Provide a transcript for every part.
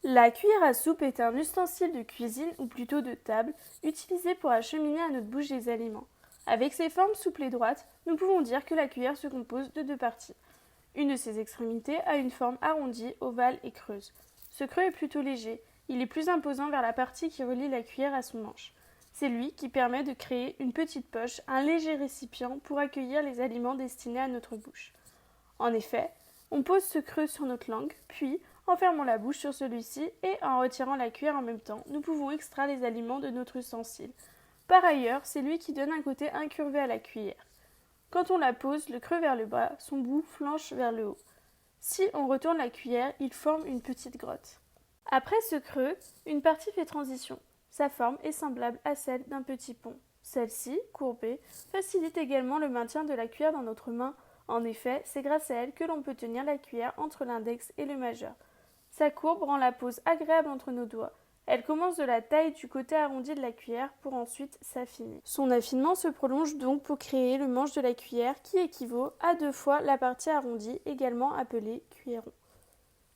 La cuillère à soupe est un ustensile de cuisine ou plutôt de table utilisé pour acheminer à notre bouche des aliments. Avec ses formes souples et droites, nous pouvons dire que la cuillère se compose de deux parties. Une de ses extrémités a une forme arrondie, ovale et creuse. Ce creux est plutôt léger, il est plus imposant vers la partie qui relie la cuillère à son manche. C'est lui qui permet de créer une petite poche, un léger récipient pour accueillir les aliments destinés à notre bouche. En effet, on pose ce creux sur notre langue, puis, en fermant la bouche sur celui-ci et en retirant la cuillère en même temps, nous pouvons extraire les aliments de notre ustensile. Par ailleurs, c'est lui qui donne un côté incurvé à la cuillère. Quand on la pose, le creux vers le bas, son bout flanche vers le haut. Si on retourne la cuillère, il forme une petite grotte. Après ce creux, une partie fait transition. Sa forme est semblable à celle d'un petit pont. Celle-ci, courbée, facilite également le maintien de la cuillère dans notre main. En effet, c'est grâce à elle que l'on peut tenir la cuillère entre l'index et le majeur. Sa courbe rend la pose agréable entre nos doigts. Elle commence de la taille du côté arrondi de la cuillère pour ensuite s'affiner. Son affinement se prolonge donc pour créer le manche de la cuillère qui équivaut à 2 fois la partie arrondie, également appelée cuilleron.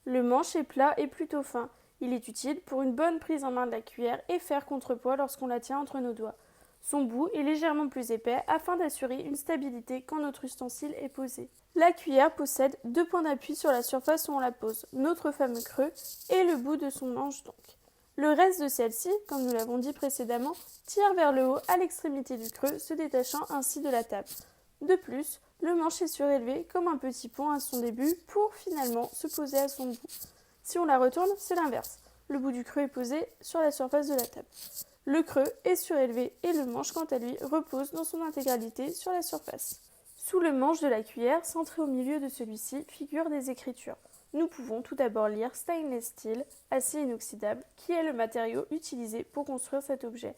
Le manche est plat et plutôt fin. Il est utile pour une bonne prise en main de la cuillère et faire contrepoids lorsqu'on la tient entre nos doigts. Son bout est légèrement plus épais afin d'assurer une stabilité quand notre ustensile est posé. La cuillère possède 2 points d'appui sur la surface où on la pose, notre fameux creux et le bout de son manche donc. Le reste de celle-ci, comme nous l'avons dit précédemment, tire vers le haut à l'extrémité du creux, se détachant ainsi de la table. De plus, le manche est surélevé comme un petit pont à son début pour finalement se poser à son bout. Si on la retourne, c'est l'inverse. Le bout du creux est posé sur la surface de la table. Le creux est surélevé et le manche, quant à lui, repose dans son intégralité sur la surface. Sous le manche de la cuillère, centré au milieu de celui-ci, figurent des écritures. Nous pouvons tout d'abord lire Stainless Steel, acier inoxydable, qui est le matériau utilisé pour construire cet objet.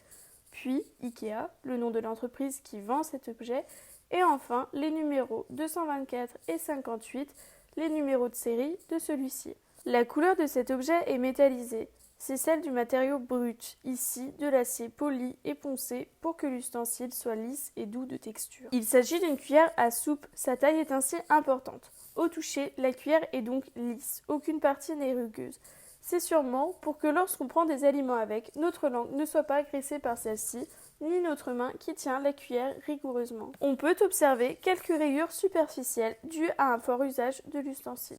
Puis Ikea, le nom de l'entreprise qui vend cet objet. Et enfin, les numéros 224 et 58, les numéros de série de celui-ci. La couleur de cet objet est métallisée. C'est celle du matériau brut, ici de l'acier poli et poncé pour que l'ustensile soit lisse et doux de texture. Il s'agit d'une cuillère à soupe, sa taille est ainsi importante. Au toucher, la cuillère est donc lisse, aucune partie n'est rugueuse. C'est sûrement pour que lorsqu'on prend des aliments avec, notre langue ne soit pas agressée par celle-ci, ni notre main qui tient la cuillère rigoureusement. On peut observer quelques rayures superficielles dues à un fort usage de l'ustensile.